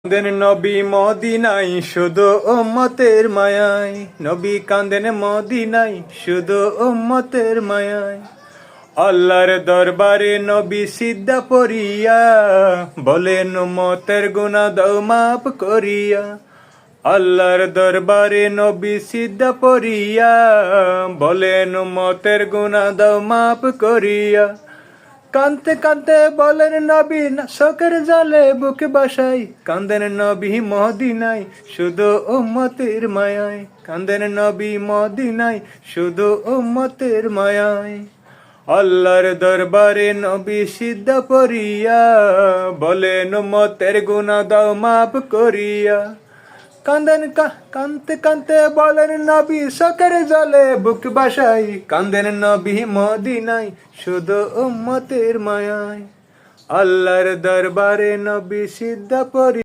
কান্দেন নবী মদিনায় শুধু উম্মতের মায়ায়, নবী কান্দেন মদিনায় শুধু উম্মতের মায়ায়। আল্লাহর দরবারে নবী সিদ্ধা পড়িয়া, বলেন উম্মতের গুনাহ দাও মাফ করিয়া। আল্লাহর দরবারে নবী সিদ্ধা পড়িয়া, বলেন উম্মতের গুনাহ দাও মাফ করিয়া। কানতে কানতে বলেন নবী শোকের জলে বুকে বাসাই, কান্দেন নবী মদিনায় শুধু উম্মতের মায়ায়। কান্দেন নবী মদিনায় শুধু উম্মতের মায়ায়। আল্লাহর দরবারে নবী সিদ্ধা পড়িয়া, বলেন উম্মতের গুনাহ দাও মাফ করিয়া। কানতে কানতে বলেন নবী শোকের জলে বুক বাসাই, কান্দেন নবী মদিনায় শুধু উম্মতের মায়ায়। আল্লাহর দরবারে নবী সিদ্ধা পড়ি